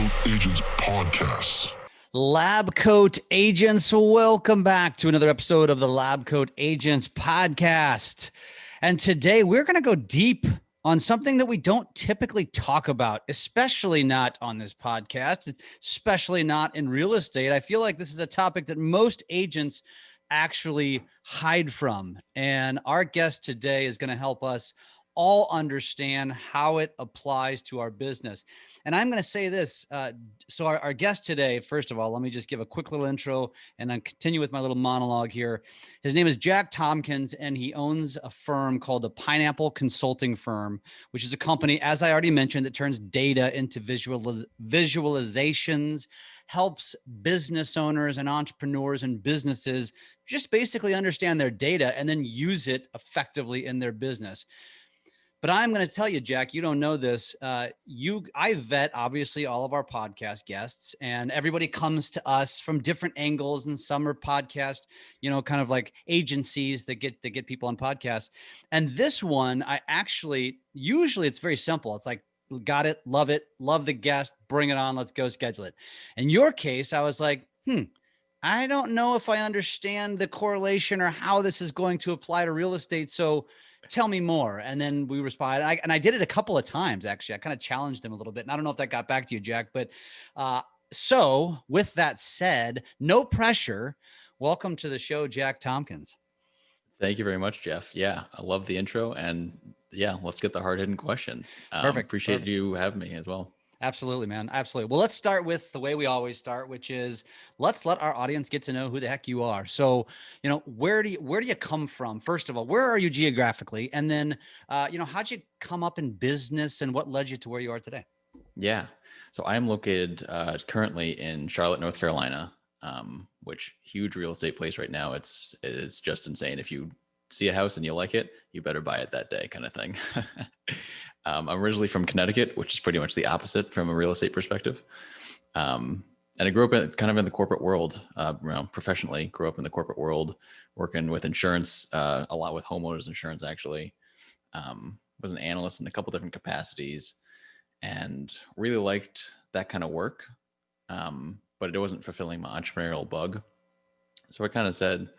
Coat Agents Podcast. Lab Coat Agents, welcome back to another episode of the Lab Coat Agents Podcast. And today we're going to go deep on something that we don't typically talk about, especially not on this podcast, especially not in real estate. I feel like this is a topic that most agents actually hide from. And our guest today is going to help us all understand how it applies to our business. And I'm going to say this. So our guest today, first of all, let me just give a quick little intro and then continue with my little monologue here. His name is Jack Tompkins, and he owns a firm called the Pineapple Consulting Firm, which is a company, as I already mentioned, that turns data into visualizations, helps business owners and entrepreneurs and businesses just basically understand their data and then use it effectively in their business. But I'm going to tell you, Jack, you don't know this. I vet, obviously, all of our podcast guests, and everybody comes to us from different angles, and some are podcast, kind of like agencies that get people on podcasts. And this one, usually it's very simple. It's like, got it, love the guest, bring it on, let's go schedule it. In your case, I was like, I don't know if I understand the correlation or how this is going to apply to real estate. So tell me more. And then we responded. And I did it a couple of times, actually. I kind of challenged him a little bit. And I don't know if that got back to you, Jack. But so with that said, no pressure. Welcome to the show, Jack Tompkins. Thank you very much, Jeff. Yeah, I love the intro. And yeah, let's get the hard-hitting questions. Perfect. Appreciate you having me as well. Absolutely, man. Absolutely. Well, let's start with the way we always start, which is let's let our audience get to know who the heck you are. So, where do you come from? First of all, where are you geographically? And then, how'd you come up in business and what led you to where you are today? Yeah. So I am located currently in Charlotte, North Carolina, which huge real estate place right now. It is just insane. If you see a house and you like it, you better buy it that day, kind of thing. I'm originally from Connecticut, which is pretty much the opposite from a real estate perspective. And I grew up in the corporate world, professionally grew up in the corporate world, working with insurance, a lot with homeowners insurance, actually. Was an analyst in a couple different capacities and really liked that kind of work. But it wasn't fulfilling my entrepreneurial bug. So I kind of said,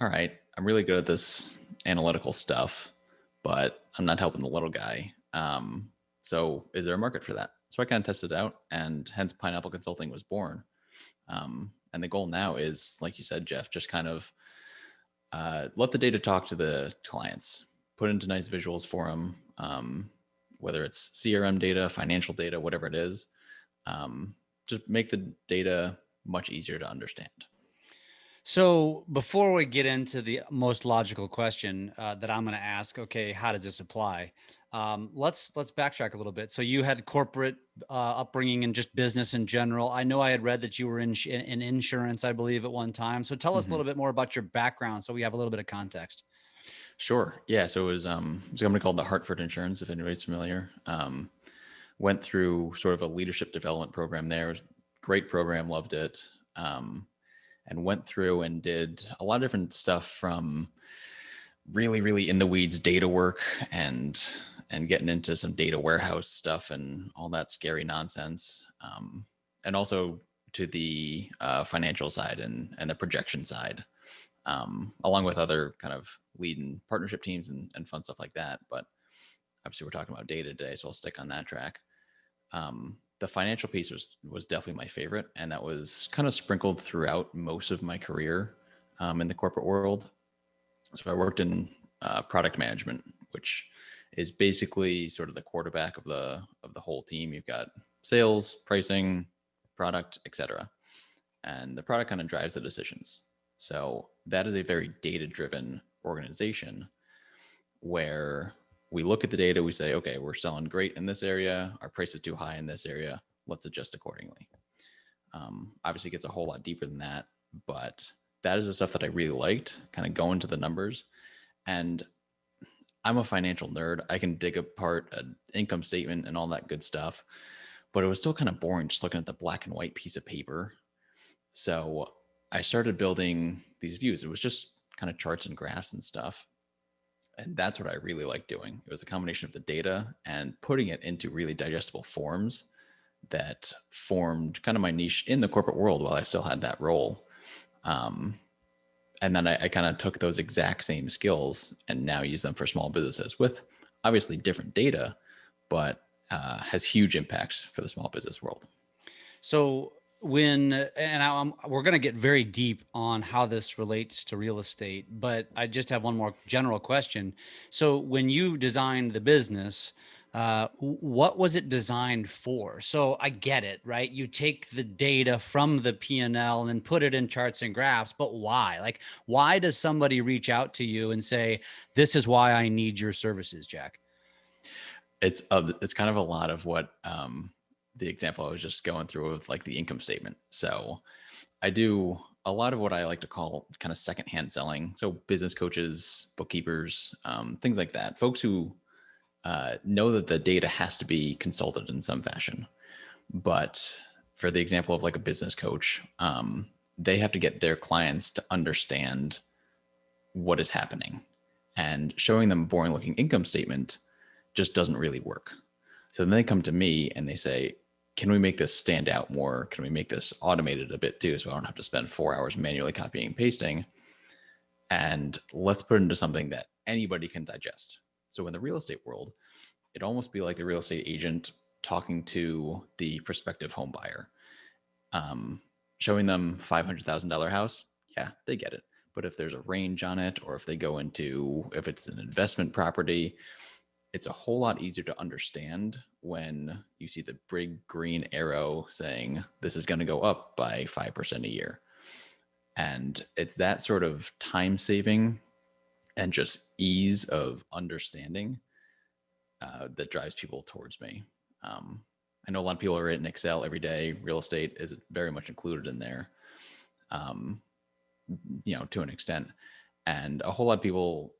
all right, I'm really good at this analytical stuff, but I'm not helping the little guy. So is there a market for that? So I kind of tested it out, and hence Pineapple Consulting was born. And the goal now is, like you said, Jeff, just kind of let the data talk to the clients, put into nice visuals for them, whether it's CRM data, financial data, whatever it is, just make the data much easier to understand. So before we get into the most logical question that I'm going to ask, okay, how does this apply? Let's backtrack a little bit. So you had corporate upbringing and just business in general. I know I had read that you were in insurance, I believe, at one time. So tell us a little bit more about your background, so we have a little bit of context. Sure. Yeah. So it was a company called the Hartford Insurance, if anybody's familiar. Went through sort of a leadership development program there. It was a great program, loved it. And went through and did a lot of different stuff, from really, really in the weeds data work and getting into some data warehouse stuff and all that scary nonsense. And also to the financial side and the projection side, along with other kind of lead and partnership teams and fun stuff like that. But obviously we're talking about data today, so I'll stick on that track. The financial piece was definitely my favorite, and that was kind of sprinkled throughout most of my career in the corporate world. So I worked in product management, which is basically sort of the quarterback of the whole team. You've got sales, pricing, product, etc., and the product kind of drives the decisions. So that is a very data-driven organization where we look at the data, we say, okay, we're selling great in this area, our price is too high in this area, let's adjust accordingly. Obviously it gets a whole lot deeper than that, but that is the stuff that I really liked, kind of go into the numbers. And I'm a financial nerd. I can dig apart an income statement and all that good stuff, but it was still kind of boring just looking at the black and white piece of paper. So I started building these views. It was just kind of charts and graphs and stuff. And that's what I really liked doing. It was a combination of the data and putting it into really digestible forms that formed kind of my niche in the corporate world while I still had that role. And then I kind of took those exact same skills and now use them for small businesses with obviously different data, but has huge impacts for the small business world. So we're going to get very deep on how this relates to real estate, but I just have one more general question. So when you designed the business, what was it designed for? So I get it, right? You take the data from the P&L and then put it in charts and graphs, but why? Like, why does somebody reach out to you and say, this is why I need your services, Jack? It's kind of a lot of what the example I was just going through with like the income statement. So I do a lot of what I like to call kind of secondhand selling. So business coaches, bookkeepers, things like that. Folks who know that the data has to be consulted in some fashion. But for the example of like a business coach, they have to get their clients to understand what is happening, and showing them a boring looking income statement just doesn't really work. So then they come to me and they say, can we make this stand out more? Can we make this automated a bit too, so I don't have to spend 4 hours manually copying and pasting? And let's put it into something that anybody can digest. So in the real estate world, it'd almost be like the real estate agent talking to the prospective home buyer, showing them $500,000 house. Yeah, they get it. But if there's a range on it, or if they go into, if it's an investment property, it's a whole lot easier to understand when you see the big green arrow saying this is going to go up by 5% a year. And it's that sort of time saving and just ease of understanding that drives people towards me. I know a lot of people are in Excel every day. Real estate is very much included in there, to an extent. And a whole lot of people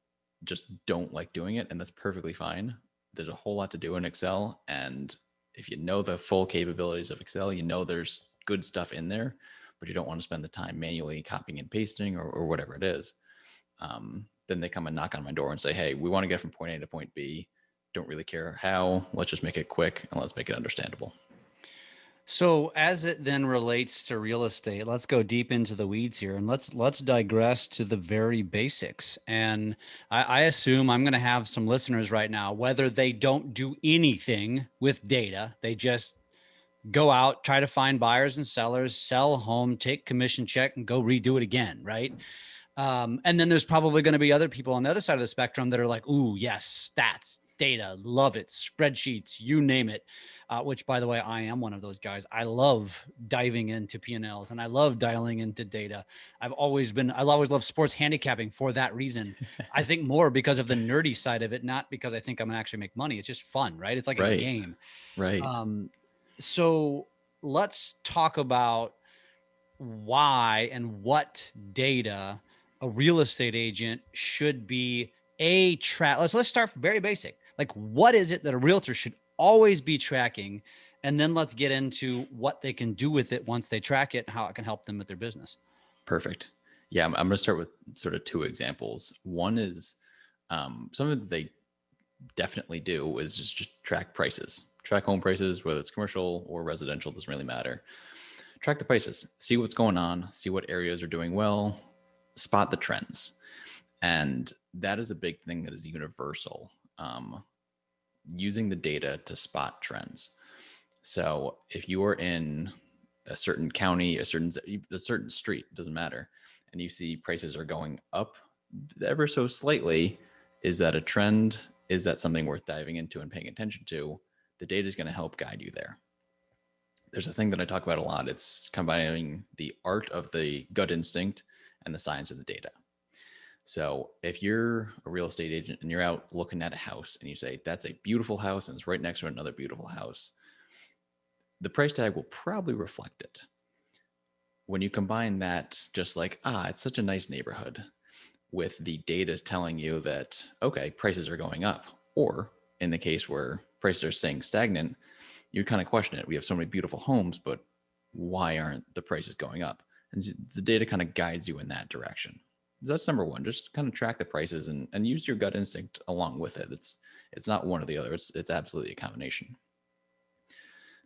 just don't like doing it, and that's perfectly fine. There's a whole lot to do in Excel, and if you know the full capabilities of Excel, you know there's good stuff in there, but you don't want to spend the time manually copying and pasting or whatever it is. Then they come and knock on my door and say, hey, we want to get from point A to point B. Don't really care how. Let's just make it quick and let's make it understandable. So as it then relates to real estate, let's go deep into the weeds here, and let's digress to the very basics. And I assume I'm going to have some listeners right now, whether they don't do anything with data, they just go out, try to find buyers and sellers, sell a home, take commission check, and go redo it again, right? And then there's probably going to be other people on the other side of the spectrum that are like, ooh, yes, stats, data, love it, spreadsheets, you name it. Which, by the way, I am one of those guys. I love diving into P&Ls and I love dialing into data. I always loved sports handicapping for that reason. I think more because of the nerdy side of it, not because I think I'm gonna actually make money. It's just fun, right? It's like a game. Right. So let's talk about why and what data a real estate agent should be let's start very basic. Like, what is it that a realtor should always be tracking? And then let's get into what they can do with it once they track it and how it can help them with their business. Perfect. Yeah, I'm going to start with sort of two examples. One is something that they definitely do is just track prices, track home prices, whether it's commercial or residential, doesn't really matter. Track the prices, see what's going on, see what areas are doing well, spot the trends. And that is a big thing that is universal, using the data to spot trends. So if you are in a certain county, a certain street, doesn't matter, and you see prices are going up ever so slightly, is that a trend? Is that something worth diving into and paying attention to? The data is going to help guide you there. There's a thing that I talk about a lot. It's combining the art of the gut instinct and the science of the data. So if you're a real estate agent and you're out looking at a house and you say, that's a beautiful house and it's right next to another beautiful house, the price tag will probably reflect it. When you combine that, just like, it's such a nice neighborhood, with the data telling you that, okay, prices are going up, or in the case where prices are staying stagnant, you kind of question it. We have so many beautiful homes, but why aren't the prices going up? And the data kind of guides you in that direction. So that's number one. Just kind of track the prices and use your gut instinct along with it. It's not one or the other. It's absolutely a combination.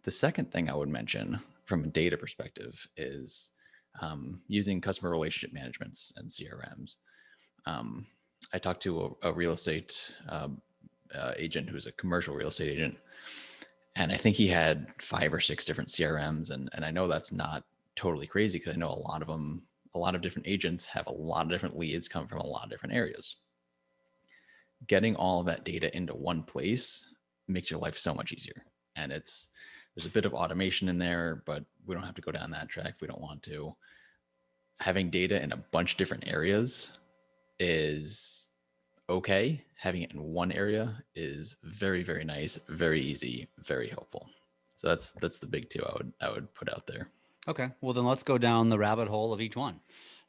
The second thing I would mention from a data perspective is using customer relationship managements and CRMs. I talked to a real estate agent who's a commercial real estate agent, and I think he had 5 or 6 different CRMs. And I know that's not totally crazy because I know a lot of different agents have a lot of different leads come from a lot of different areas. Getting all of that data into one place makes your life so much easier. And there's a bit of automation in there, but we don't have to go down that track if we don't want to. Having data in a bunch of different areas is okay. Having it in one area is very, very nice, very easy, very helpful. So that's the big two I would put out there. Okay. Well, then let's go down the rabbit hole of each one.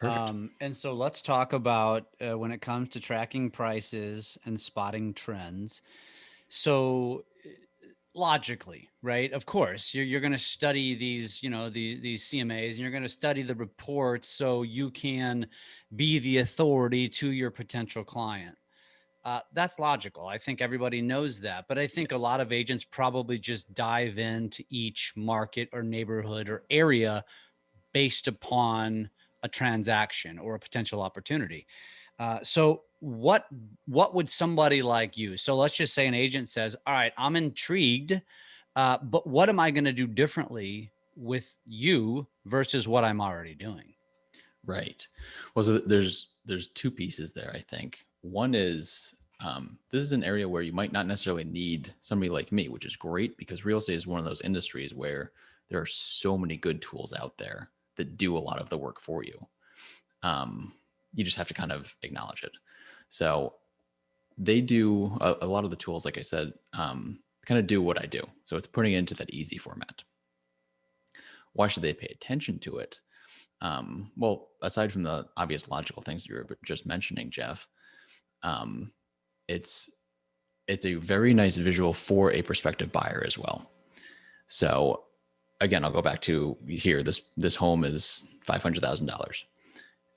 Perfect. And so let's talk about when it comes to tracking prices and spotting trends. So logically, right? Of course, you're going to study these, these CMAs, and you're going to study the reports so you can be the authority to your potential client. That's logical. I think everybody knows that, but I think a lot of agents probably just dive into each market or neighborhood or area based upon a transaction or a potential opportunity. So what would somebody like you? So let's just say an agent says, all right, I'm intrigued, but what am I going to do differently with you versus what I'm already doing? Right. Well, so there's 2 pieces there, I think. One is this is an area where you might not necessarily need somebody like me, which is great because real estate is one of those industries where there are so many good tools out there that do a lot of the work for you. You just have to kind of acknowledge it. So they do a lot of the tools, like I said, kind of do what I do. So it's putting it into that easy format. Why should they pay attention to it? Well, aside from the obvious logical things you were just mentioning, Jeff, it's a very nice visual for a prospective buyer as well. So again, I'll go back to here. This home is $500,000.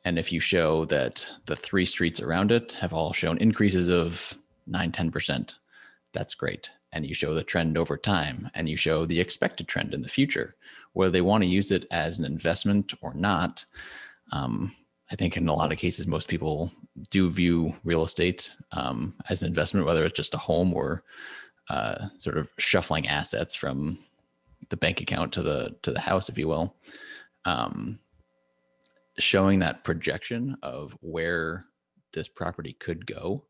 And if you show that the 3 streets around it have all shown increases of 9-10%, that's great. And you show the trend over time, and you show the expected trend in the future, whether they want to use it as an investment or not. I think in a lot of cases, most people do view real estate as an investment, whether it's just a home or sort of shuffling assets from the bank account to the house, if you will. Showing that projection of where this property could go,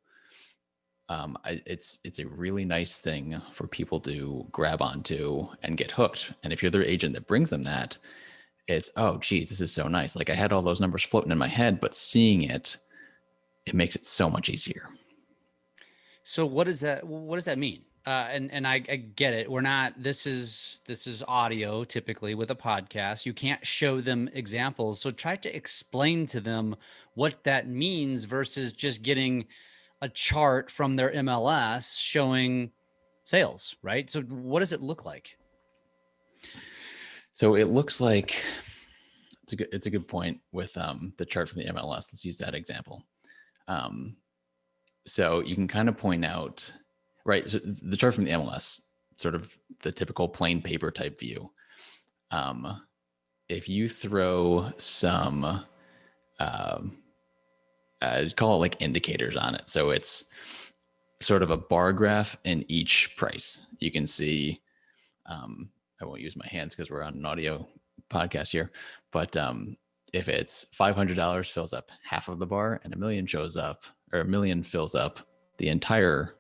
it's a really nice thing for people to grab onto and get hooked. And if you're the agent that brings them that, it's, oh, geez, this is so nice. Like I had all those numbers floating in my head, but seeing it makes it so much easier. So what does that mean? And I get it. We're not, this is audio typically with a podcast. You can't show them examples. So try to explain to them what that means versus just getting a chart from their MLS showing sales, right? So what does it look like? So it looks like it's a good point with the chart from the MLS. Let's use that example. So you can kind of point out, right? So the chart from the MLS, sort of the typical plain paper type view. If you throw some, I'd call it like indicators on it. So it's sort of a bar graph in each price. You can see, I won't use my hands because we're on an audio podcast here, but if it's $500 fills up half of the bar and $1 million shows up, or $1 million fills up the entire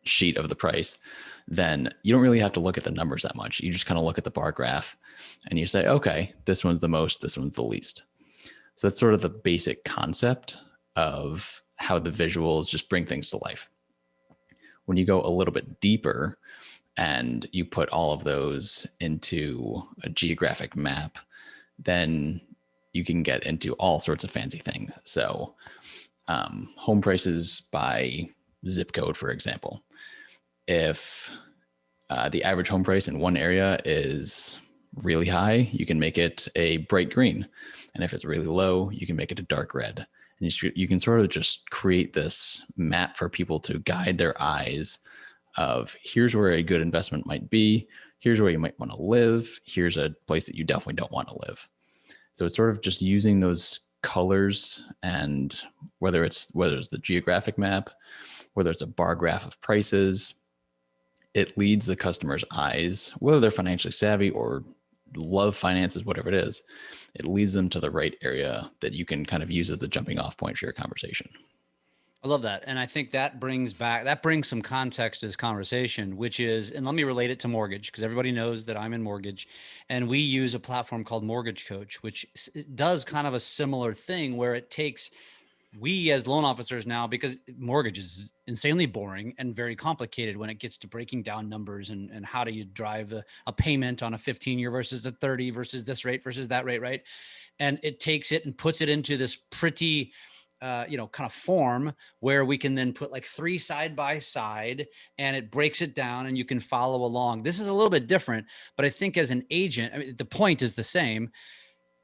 sheet of the price, then you don't really have to look at the numbers that much. You just kind of look at the bar graph and you say, okay, this one's the most, this one's the least. So that's sort of the basic concept of how the visuals just bring things to life. When you go a little bit deeper and you put all of those into a geographic map, then you can get into all sorts of fancy things. So home prices by zip code, for example. If the average home price in one area is really high, you can make it a bright green. And if it's really low, you can make it a dark red. And you can sort of just create this map for people to guide their eyes of here's where a good investment might be. Here's where you might want to live. Here's a place that you definitely don't want to live. So it's sort of just using those colors, and whether it's the geographic map, whether it's a bar graph of prices, it leads the customer's eyes, whether they're financially savvy or love finances, whatever it is, it leads them to the right area that you can kind of use as the jumping off point for your conversation. I love that. And I think that brings some context to this conversation, which is, and let me relate it to mortgage, because everybody knows that I'm in mortgage, and we use a platform called Mortgage Coach, which does kind of a similar thing where it takes, we as loan officers now, because mortgage is insanely boring and very complicated when it gets to breaking down numbers and how do you drive a payment on a 15-year versus a 30 versus this rate versus that rate, right? And it takes it and puts it into this pretty, kind of form where we can then put like 3 side by side, and it breaks it down and you can follow along. This is a little bit different, but I think as an agent, I mean, the point is the same.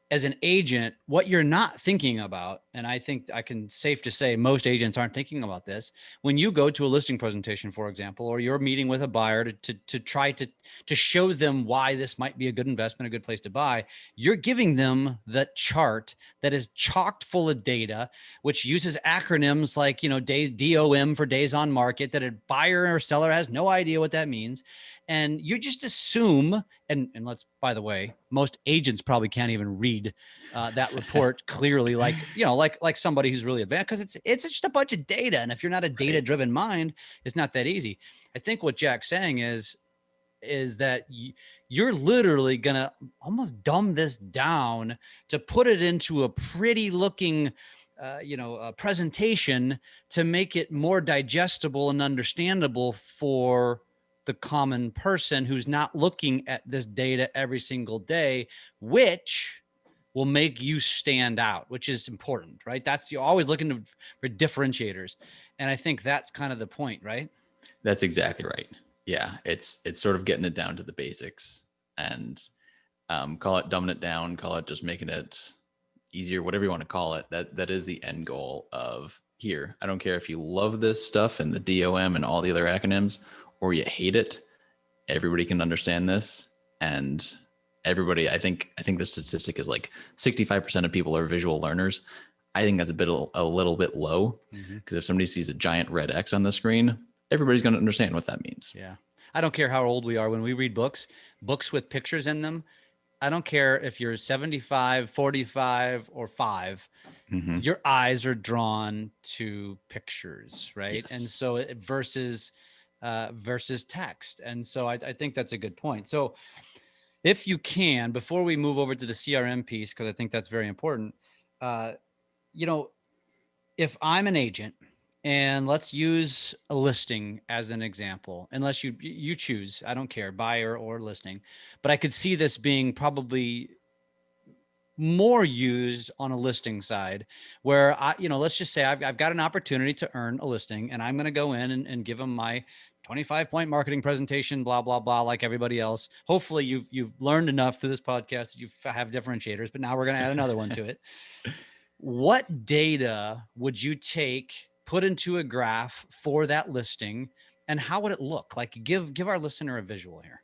As an agent, what you're not thinking about, and I think I can safe to say most agents aren't thinking about this, when you go to a listing presentation, for example, or you're meeting with a buyer to try to show them why this might be a good investment, a good place to buy, you're giving them the chart that is chocked full of data, which uses acronyms like, days, DOM for days on market, that a buyer or seller has no idea what that means. And you just assume, and let's, by the way, most agents probably can't even read that report clearly, like somebody who's really advanced, because it's just a bunch of data. And if you're not a data-driven mind, it's not that easy. I think what Jack's saying is that you're literally gonna almost dumb this down to put it into a pretty looking presentation to make it more digestible and understandable for the common person who's not looking at this data every single day, which will make you stand out, which is important, right? You're always looking for differentiators. And I think that's kind of the point, right? That's exactly right. Yeah. It's sort of getting it down to the basics, and call it dumbing it down, call it just making it easier, whatever you want to call it. That is the end goal of here. I don't care if you love this stuff and the DOM and all the other acronyms, or you hate it. Everybody can understand this, and everybody, I think the statistic is like 65% of people are visual learners. I think that's a little bit low, because if somebody sees a giant red X on the screen, everybody's going to understand what that means. Yeah. I don't care how old we are when we read books with pictures in them. I don't care if you're 75, 45, or 5. Your eyes are drawn to pictures, right? Yes. And so versus text. And so I think that's a good point. So if you can, before we move over to the CRM piece, because I think that's very important, if I'm an agent, and let's use a listing as an example, unless you choose, I don't care, buyer or listing, but I could see this being probably more used on a listing side, where let's just say I've got an opportunity to earn a listing, and I'm going to go in and give them my 25-point marketing presentation, blah, blah, blah, like everybody else. Hopefully you've learned enough through this podcast that you have differentiators, but now we're going to add another one to it. What data would you put into a graph for that listing, and how would it look? Like, give our listener a visual here.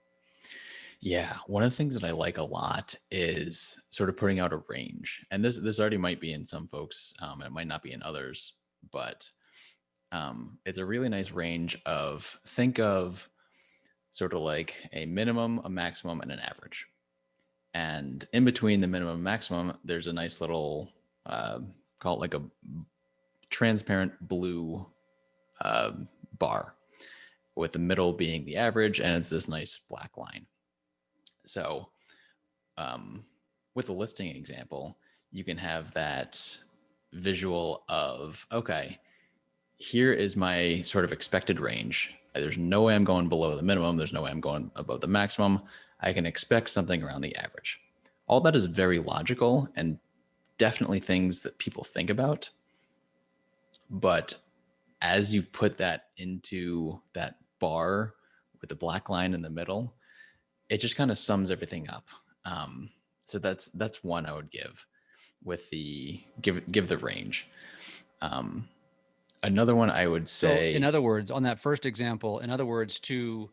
Yeah. One of the things that I like a lot is sort of putting out a range. And this already might be in some folks, and it might not be in others, but it's a really nice range of, think of sort of like a minimum, a maximum, and an average. And in between the minimum and maximum, there's a nice little, call it like a transparent blue bar, with the middle being the average, and it's this nice black line. So with the listing example, you can have that visual of, okay, here is my sort of expected range. There's no way I'm going below the minimum. There's no way I'm going above the maximum. I can expect something around the average. All that is very logical and definitely things that people think about. But as you put that into that bar with the black line in the middle, it just kind of sums everything up. So that's one I would give with the give the range. Another one I would say, so in other words, on that first example, to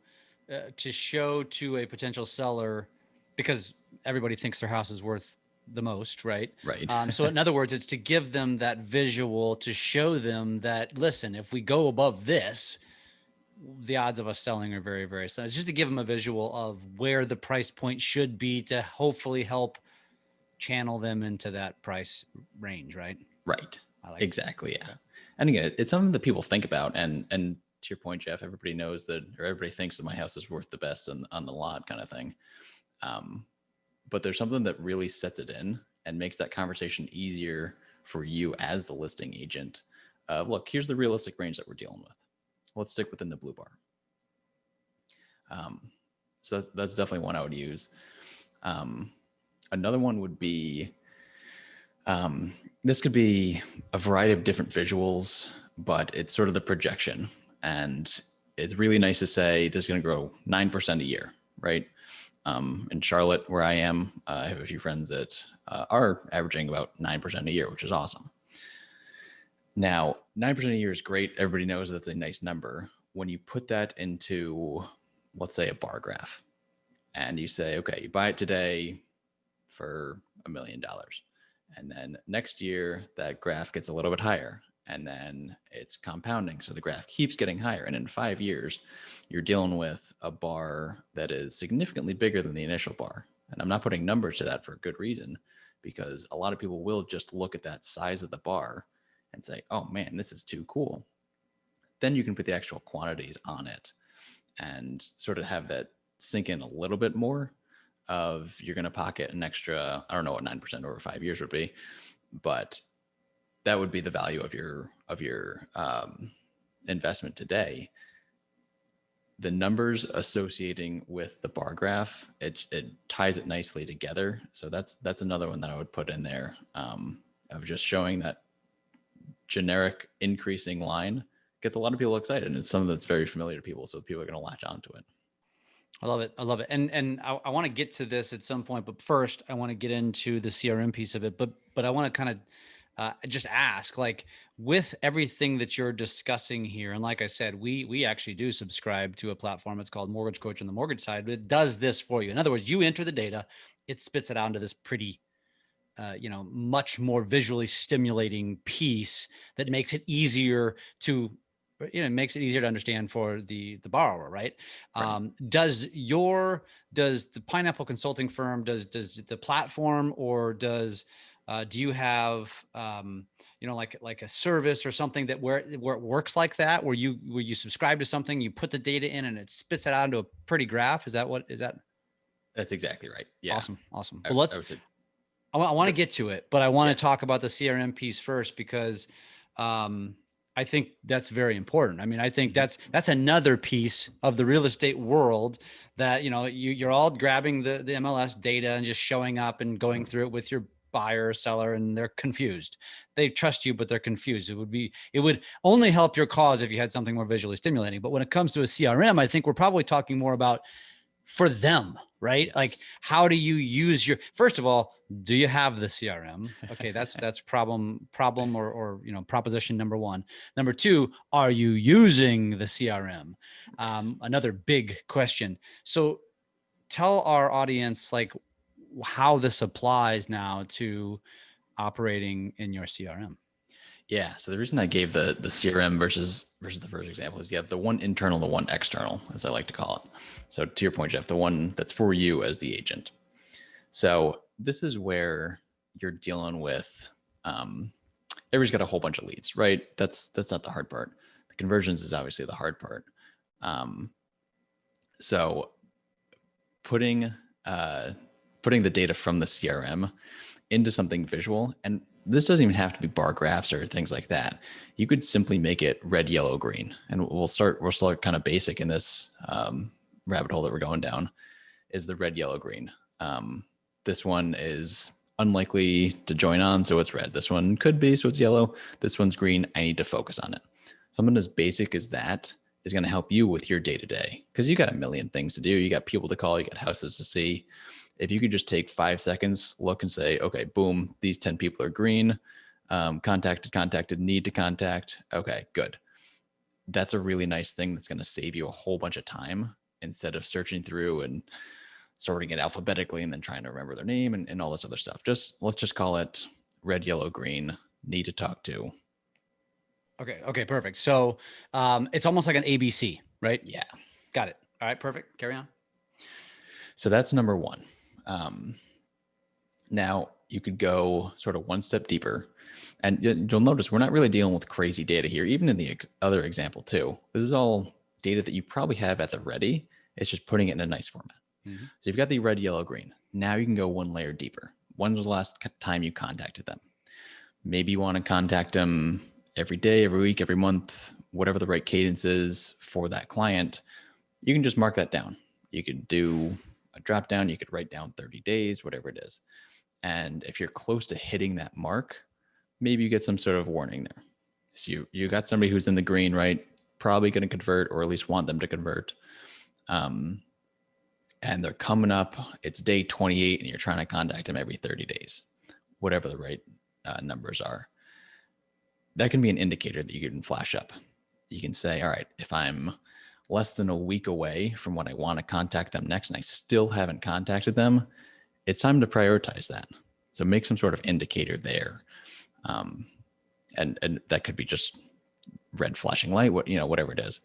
to show to a potential seller, because everybody thinks their house is worth the most, right? Right. So in other words, it's to give them that visual to show them that, listen, if we go above this, the odds of us selling are very, very slim. It's just to give them a visual of where the price point should be to hopefully help channel them into that price range, right? Right. I like Exactly. Yeah. Okay. And again, it's something that people think about. And to your point, Jeff, everybody knows that, or everybody thinks that my house is worth the best on the lot kind of thing. But there's something that really sets it in and makes that conversation easier for you as the listing agent. Look, here's the realistic range that we're dealing with. Let's stick within the blue bar. So that's definitely one I would use. Another one would be, this could be a variety of different visuals, but it's sort of the projection. And it's really nice to say this is going to grow 9% a year, right? In Charlotte, where I am, I have a few friends that are averaging about 9% a year, which is awesome. Now, 9% a year is great. Everybody knows that's a nice number. When you put that into, let's say, a bar graph, and you say, okay, you buy it today for $1 million. And then next year, that graph gets a little bit higher. And then it's compounding. So the graph keeps getting higher. And in 5 years, you're dealing with a bar that is significantly bigger than the initial bar. And I'm not putting numbers to that for a good reason, because a lot of people will just look at that size of the bar and say, oh man, this is too cool. Then you can put the actual quantities on it and sort of have that sink in a little bit more of, you're going to pocket an extra, I don't know what 9% over 5 years would be, but that would be the value of your investment today. The numbers associating with the bar graph, it ties it nicely together. So that's another one that I would put in there, of just showing that generic increasing line gets a lot of people excited, and it's something that's very familiar to people, so people are going to latch onto it. I love it. I love it. And I want to get to this at some point, but first I want to get into the CRM piece of it. But I want to kind of just ask, like, with everything that you're discussing here, and like I said, we actually do subscribe to a platform. It's called Mortgage Coach on the mortgage side. But it does this for you. In other words, you enter the data, it spits it out into this pretty, much more visually stimulating piece that makes it easier to, it makes it easier to understand for the borrower, right? Right. Does the Pineapple Consulting firm, does the platform, or do you have, like a service or something that where it works like that, where you subscribe to something, you put the data in and it spits it out into a pretty graph? Is that? That's exactly right. Yeah. Awesome. Well, I would say, I want to get to it, but I want yeah. to talk about the CRM piece first, because I think that's very important. I mean, I think that's another piece of the real estate world that, you're all grabbing the MLS data and just showing up and going through it with your buyer or seller, and they're confused. They trust you, but they're confused. It would only help your cause if you had something more visually stimulating. But when it comes to a CRM, I think we're probably talking more about for them, right? Yes. Like, how do you use first of all, do you have the CRM? Okay. That's problem or proposition number one. Number two, are you using the CRM? Another big question. So tell our audience, like, how this applies now to operating in your CRM. Yeah. So the reason I gave the CRM versus the first example is you have the one internal, the one external, as I like to call it. So to your point, Jeff, the one that's for you as the agent. So this is where you're dealing with, everybody's got a whole bunch of leads, right? That's not the hard part. The conversions is obviously the hard part. So putting the data from the CRM into something visual, and this doesn't even have to be bar graphs or things like that. You could simply make it red, yellow, green. And we'll start kind of basic in this rabbit hole that we're going down, is the red, yellow, green. This one is unlikely to join on, so it's red. This one could be, so it's yellow. This one's green. I need to focus on it. Something as basic as that is going to help you with your day-to-day, because you got a million things to do. You got people to call, you got houses to see. If you could just take 5 seconds, look and say, okay, boom, these 10 people are green, contacted, need to contact. Okay, good. That's a really nice thing that's going to save you a whole bunch of time instead of searching through and sorting it alphabetically and then trying to remember their name and all this other stuff. Let's just call it red, yellow, green, need to talk to. Okay, perfect. So it's almost like an ABC, right? Yeah. Got it. All right, perfect. Carry on. So that's number one. Now you could go sort of one step deeper, and you'll notice we're not really dealing with crazy data here, even in the other example too. This is all data that you probably have at the ready. It's just putting it in a nice format. Mm-hmm. So you've got the red, yellow, green. Now you can go one layer deeper. When was the last time you contacted them? Maybe you want to contact them every day, every week, every month, whatever the right cadence is for that client. You can just mark that down. You could do a drop down. You could write down 30 days, whatever it is. And if you're close to hitting that mark, maybe you get some sort of warning there. So you got somebody who's in the green, right? Probably going to convert, or at least want them to convert. And they're coming up, it's day 28 and you're trying to contact them every 30 days, whatever the right numbers are. That can be an indicator that you can flash up. You can say, all right, if I'm less than a week away from when I want to contact them next and I still haven't contacted them, it's time to prioritize that. So make some sort of indicator there. And that could be just red flashing light, whatever it is.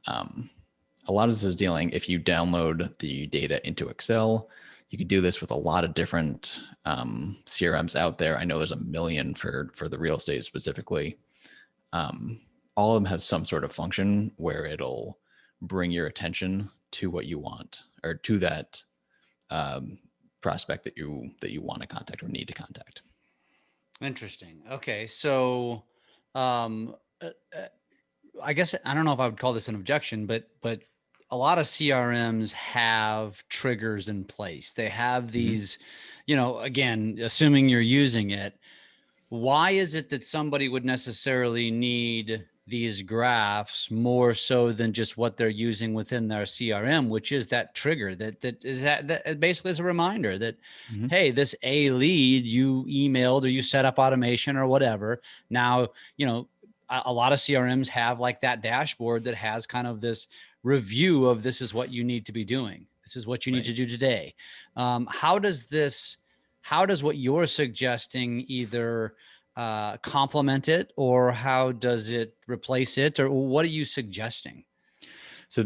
A lot of this is dealing, if you download the data into Excel, you could do this with a lot of different CRMs out there. I know there's a million for the real estate specifically. All of them have some sort of function where it'll bring your attention to what you want, or to that prospect that you want to contact or need to contact. Interesting. Okay. So I guess, I don't know if I would call this an objection, but a lot of CRMs have triggers in place. They have these, again, assuming you're using it, why is it that somebody would necessarily need these graphs more so than just what they're using within their CRM, which is that trigger that basically is a reminder that, hey, this A lead you emailed or you set up automation or whatever. Now, a lot of CRMs have like that dashboard that has kind of this review of this is what you need to be doing. This is what you need to do today. How does what you're suggesting either complement it, or how does it replace it, or what are you suggesting? So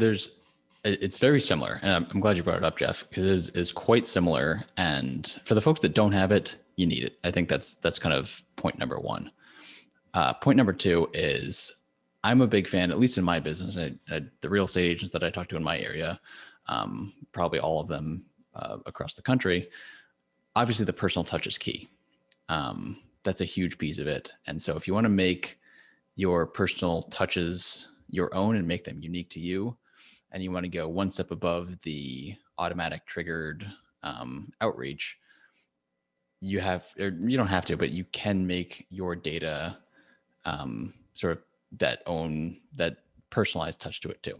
it's very similar, and I'm glad you brought it up, Jeff, because it is quite similar. And for the folks that don't have it, you need it. I think that's kind of point number one. Point number two is, I'm a big fan, at least in my business, the real estate agents that I talk to in my area, probably all of them across the country. Obviously, the personal touch is key. That's a huge piece of it. And so if you want to make your personal touches your own and make them unique to you, and you want to go one step above the automatic triggered outreach, you don't have to, but you can make your data sort of that personalized touch to it too.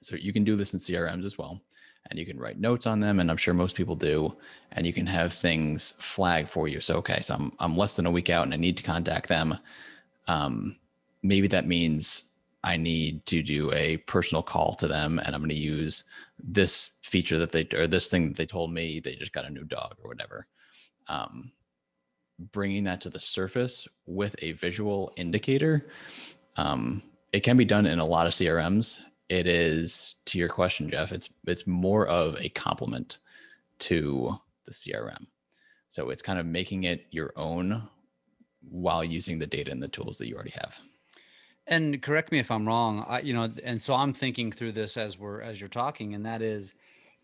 So you can do this in CRMs as well, and you can write notes on them, and I'm sure most people do, and you can have things flag for you. So, okay, so I'm less than a week out and I need to contact them. Maybe that means I need to do a personal call to them, and I'm going to use this feature or this thing that they told me they just got a new dog or whatever. Bringing that to the surface with a visual indicator. It can be done in a lot of CRMs. It is, to your question, Jeff, it's more of a complement to the CRM. So it's kind of making it your own while using the data and the tools that you already have. And correct me if I'm wrong, and so I'm thinking through this as you're talking, and that is,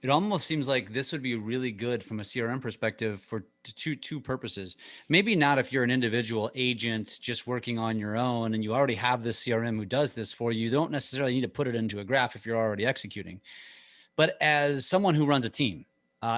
it almost seems like this would be really good from a CRM perspective for two purposes. Maybe not if you're an individual agent just working on your own and you already have this CRM who does this for you. You don't necessarily need to put it into a graph if you're already executing. But as someone who runs a team,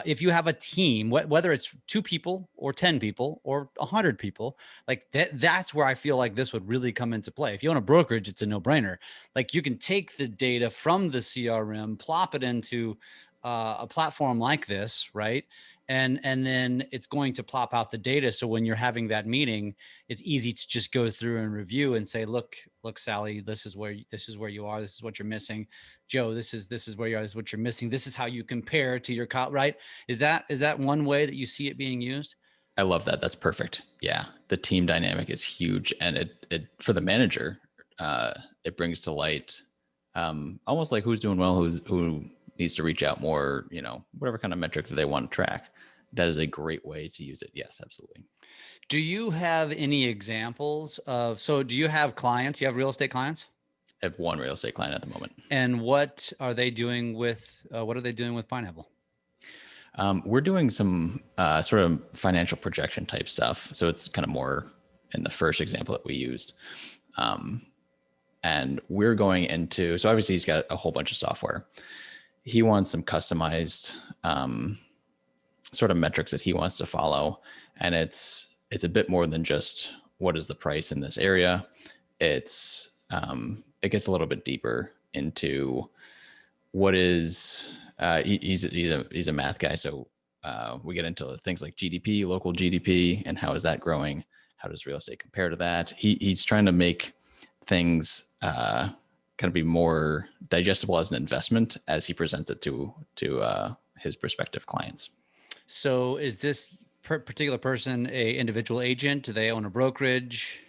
if you have a team, whether it's 2 people or 10 people or 100 people, like that's where I feel like this would really come into play. If you own a brokerage, it's a no-brainer. Like, you can take the data from the CRM, plop it into a platform like this, right? and then it's going to plop out the data. So when you're having that meeting, it's easy to just go through and review and say, look, Sally, this is where you are. This is what you're missing. Joe, this is where you are. This is what you're missing. This is how you compare to your right. Is that one way that you see it being used? I love that. That's perfect. Yeah. The team dynamic is huge. And it for the manager, it brings to light almost like who's doing well, who needs to reach out more, whatever kind of metric that they want to track. That is a great way to use it. Yes, absolutely. Do you have any examples do you have clients? You have real estate clients? I have one real estate client at the moment. And what are they doing with Pineapple? We're doing some sort of financial projection type stuff. So it's kind of more in the first example that we used. And we're going into, so obviously he's got a whole bunch of software. He wants some customized sort of metrics that he wants to follow. And it's a bit more than just what is the price in this area. It gets a little bit deeper into what is, he's a math guy. So we get into things like GDP, local GDP, and how is that growing? How does real estate compare to that? He's trying to make things kind of be more digestible as an investment as he presents it to his prospective clients. So is this particular person a individual agent? Do they own a brokerage?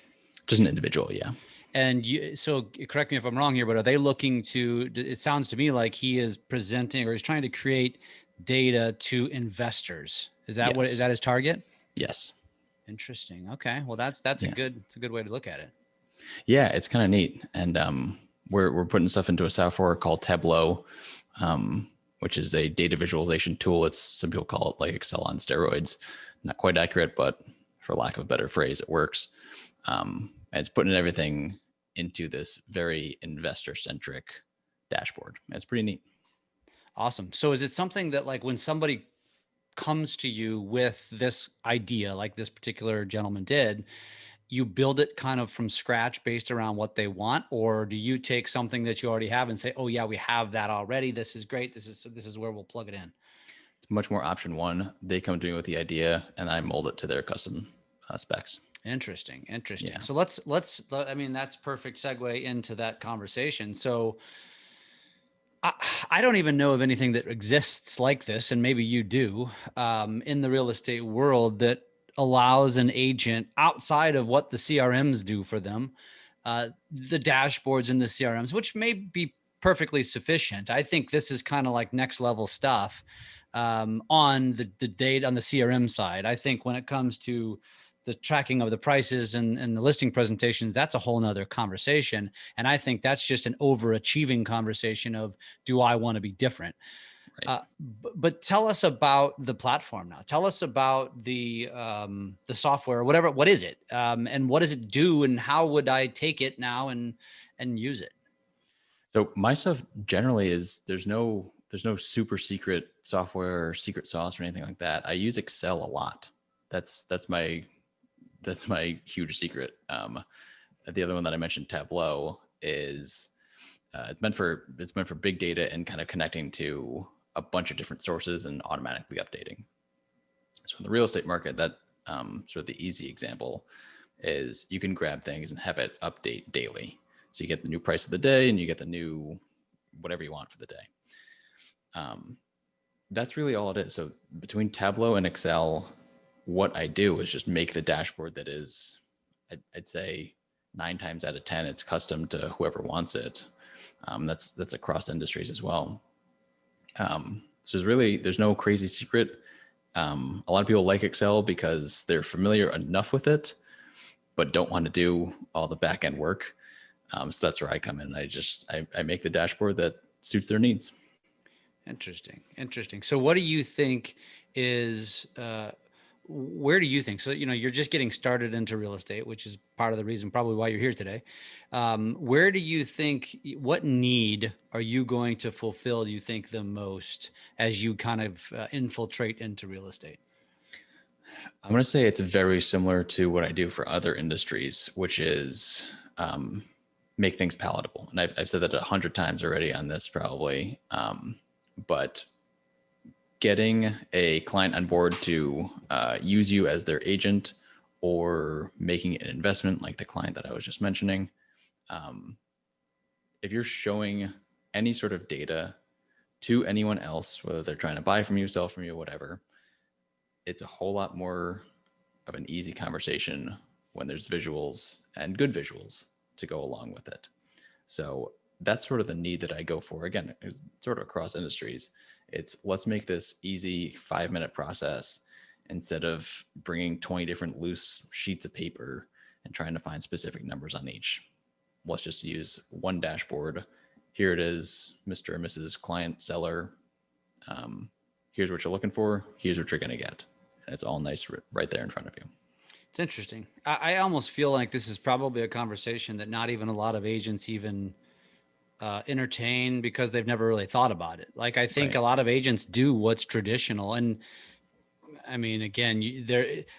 Just an individual, yeah. And so correct me if I'm wrong here, but are they looking to, it sounds to me like he is presenting or he's trying to create data to investors. Is that Yes. is that his target? Yes. Interesting. Okay. Well, it's a good way to look at it. Yeah, it's kind of neat. And we're putting stuff into a software called Tableau, which is a data visualization tool. Some people call it like Excel on steroids. Not quite accurate, but for lack of a better phrase, it works. And it's putting everything into this very investor-centric dashboard. It's pretty neat. Awesome. So is it something that like when somebody comes to you with this idea, like this particular gentleman did, you build it kind of from scratch based around what they want? Or do you take something that you already have and say, oh yeah, we have that already. This is great. This is where we'll plug it in. It's much more option one. They come to me with the idea and I mold it to their custom specs. Interesting. Yeah. So I mean, that's perfect segue into that conversation. So I don't even know of anything that exists like this, and maybe you do, in the real estate world that allows an agent outside of what the CRMs do for them, the dashboards in the CRMs, which may be perfectly sufficient. I think this is kind of like next level stuff on the data on the CRM side. I think when it comes to the tracking of the prices and the listing presentations, that's a whole nother conversation. And I think that's just an overachieving conversation of, do I want to be different? Right. But tell us about the platform now. Tell us about the software, what is it? And what does it do? And how would I take it now and use it? So my stuff generally is there's no super secret software or secret sauce or anything like that. I use Excel a lot. That's my huge secret. The other one that I mentioned, Tableau, is it's meant for big data and kind of connecting to a bunch of different sources and automatically updating. So in the real estate market, that sort of the easy example is you can grab things and have it update daily. So you get the new price of the day and you get the new whatever you want for the day. That's really all it is. So between Tableau and Excel, what I do is just make the dashboard that is, I'd say 9 times out of 10, it's custom to whoever wants it. That's across industries as well. So there's no crazy secret. A lot of people like Excel because they're familiar enough with it, but don't want to do all the back end work. So that's where I come in. I make the dashboard that suits their needs. Interesting. So what do you think is, where do you think, so, you're just getting started into real estate, which is part of the reason probably why you're here today. Where do you think, what need are you going to fulfill, do you think, the most as you kind of infiltrate into real estate? I'm going to say it's very similar to what I do for other industries, which is make things palatable. And I've said that 100 times already on this probably, but getting a client on board to use you as their agent or making an investment like the client that I was just mentioning. If you're showing any sort of data to anyone else, whether they're trying to buy from you, sell from you, whatever, it's a whole lot more of an easy conversation when there's visuals and good visuals to go along with it. So that's sort of the need that I go for. Again, it's sort of across industries. It's let's make this easy 5-minute process instead of bringing 20 different loose sheets of paper and trying to find specific numbers on each. Let's just use one dashboard. Here it is, Mr. and Mrs. Client, seller. Here's what you're looking for. Here's what you're going to get. And it's all nice right there in front of you. It's interesting. I almost feel like this is probably a conversation that not even a lot of agents even entertain because they've never really thought about it. Like, I think a lot of agents do what's traditional. And I mean, again,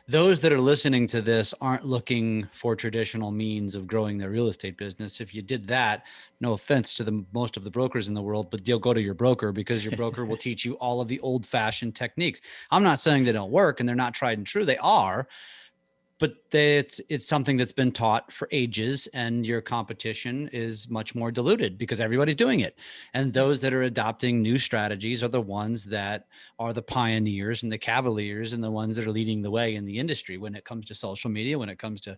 those that are listening to this aren't looking for traditional means of growing their real estate business. If you did that, no offense to most of the brokers in the world, but you'll go to your broker because your broker will teach you all of the old fashioned techniques. I'm not saying they don't work and they're not tried and true. They are. But it's something that's been taught for ages, and your competition is much more diluted because everybody's doing it. And those that are adopting new strategies are the ones that are the pioneers and the cavaliers and the ones that are leading the way in the industry when it comes to social media, when it comes to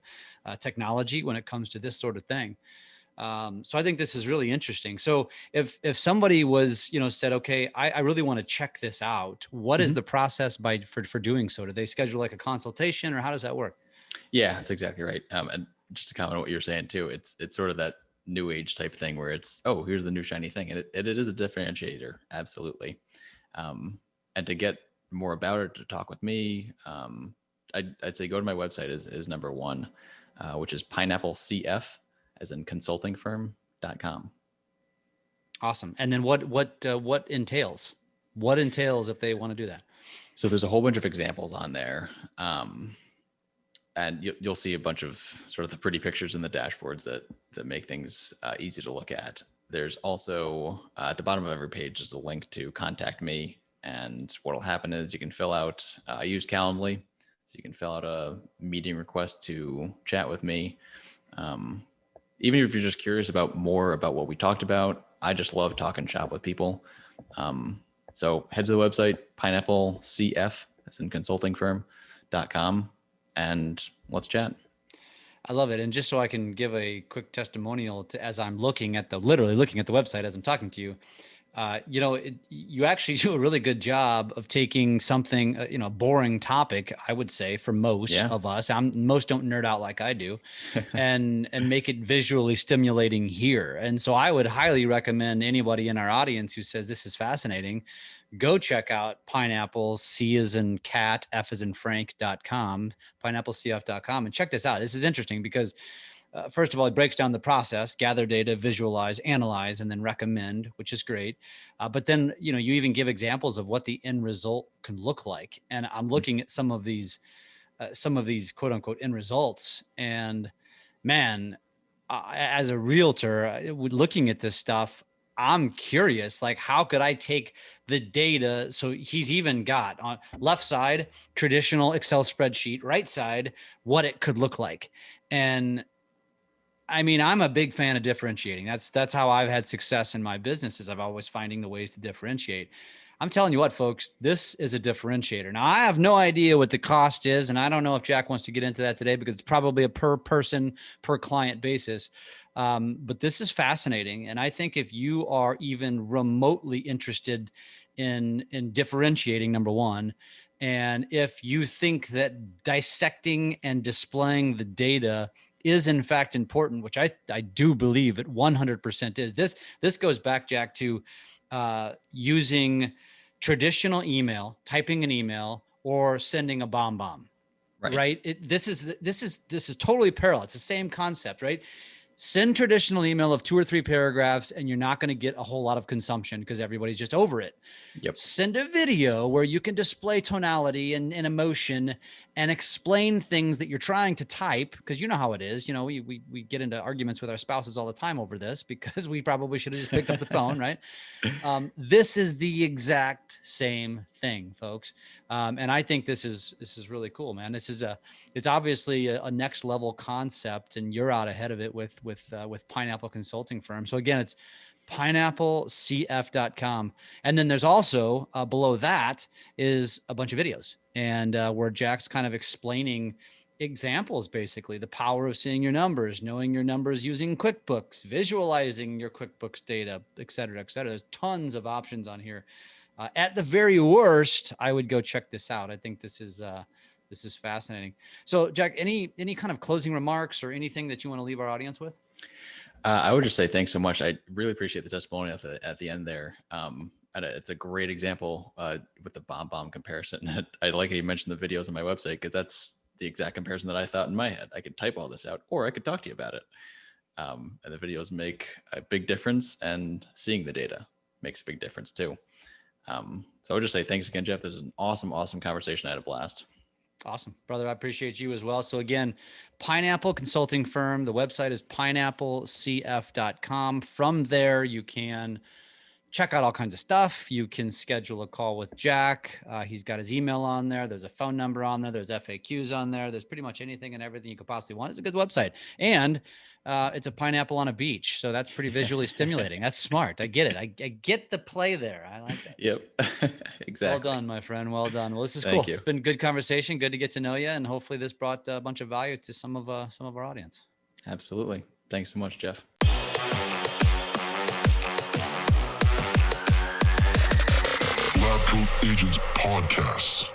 technology, when it comes to this sort of thing. So I think this is really interesting. So if somebody was, said, okay, I really want to check this out, what is the process for doing so? Do they schedule like a consultation, or how does that work? Yeah, that's exactly right. And just to comment on what you're saying too, it's sort of that new age type thing where it's, oh, here's the new shiny thing. And it is a differentiator. Absolutely. And to get more about it, to talk with me, I'd say go to my website is number one, which is pineapplecf, as in consultingfirm.com. Awesome. And then what entails? What entails if they want to do that? So there's a whole bunch of examples on there. And you'll see a bunch of sort of the pretty pictures in the dashboards that make things easy to look at. There's also at the bottom of every page is a link to contact me. And what'll happen is you can fill out, I use Calendly, so you can fill out a meeting request to chat with me. Even if you're just curious about more about what we talked about, I just love talking shop with people. So head to the website, pineapplecf, that's in consultingfirm.com. And let's chat. I love it. And just so I can give a quick testimonial as I'm literally looking at the website as I'm talking to you, you actually do a really good job of taking something, a boring topic, I would say, for most of us. Most don't nerd out like I do, and make it visually stimulating here. And so I would highly recommend anybody in our audience who says this is fascinating, go check out Pineapple, C as in cat, F as in Frank.com, pineapplecf.com, and check this out. This is interesting because first of all, it breaks down the process: gather data, visualize, analyze, and then recommend, which is great. But then, you even give examples of what the end result can look like. And I'm looking at some of these quote unquote end results. And man, as a realtor, looking at this stuff, I'm curious, like, how could I take the data? So he's even got on left side, traditional Excel spreadsheet, right side, what it could look like. And I mean, I'm a big fan of differentiating. That's how I've had success in my business, is I've always finding the ways to differentiate. I'm telling you what, folks, this is a differentiator. Now, I have no idea what the cost is, and I don't know if Jack wants to get into that today because it's probably a per person, per client basis. But this is fascinating. And I think if you are even remotely interested in differentiating, number one, and if you think that dissecting and displaying the data is in fact important, which I do believe it 100% is. This goes back, Jack, to using traditional email, typing an email, or sending a bomb. Right? This is totally parallel. It's the same concept, right? Send traditional email of 2 or 3 paragraphs, and you're not going to get a whole lot of consumption because everybody's just over it. Yep. Send a video where you can display tonality and emotion and explain things that you're trying to type, because you know how it is. You know, we get into arguments with our spouses all the time over this because we probably should have just picked up the phone, right? This is the exact same thing, folks. And I think this is really cool, man. It's obviously a next level concept, and you're out ahead of it with Pineapple Consulting Firm. So again, it's pineapplecf.com. And then there's also below that is a bunch of videos, and where Jack's kind of explaining examples, basically the power of seeing your numbers, knowing your numbers using QuickBooks, visualizing your QuickBooks data, et cetera, et cetera. There's tons of options on here. At the very worst, I would go check this out. I think this is fascinating. So Jack, any kind of closing remarks or anything that you want to leave our audience with? I would just say thanks so much. I really appreciate the testimonial at the end there. It's a great example with the bomb comparison. I like how you mentioned the videos on my website, because that's the exact comparison that I thought in my head. I could type all this out, or I could talk to you about it. And the videos make a big difference, and seeing the data makes a big difference too. So I would just say thanks again, Jeff. This is an awesome conversation. I had a blast. Awesome, brother. I appreciate you as well. So again, Pineapple Consulting Firm, the website is pineapplecf.com. From there, you can check out all kinds of stuff. You can schedule a call with Jack. He's got his email on there. There's a phone number on there. There's FAQs on there. There's pretty much anything and everything you could possibly want. It's a good website. And it's a pineapple on a beach. So that's pretty visually stimulating. That's smart. I get it. I get the play there. I like that. Yep. Exactly. Well done, my friend. Well done. Well, this is Thank cool. you. It's been a good conversation. Good to get to know you. And hopefully this brought a bunch of value to some of our audience. Absolutely. Thanks so much, Jeff. Lab Coat Agents Podcast.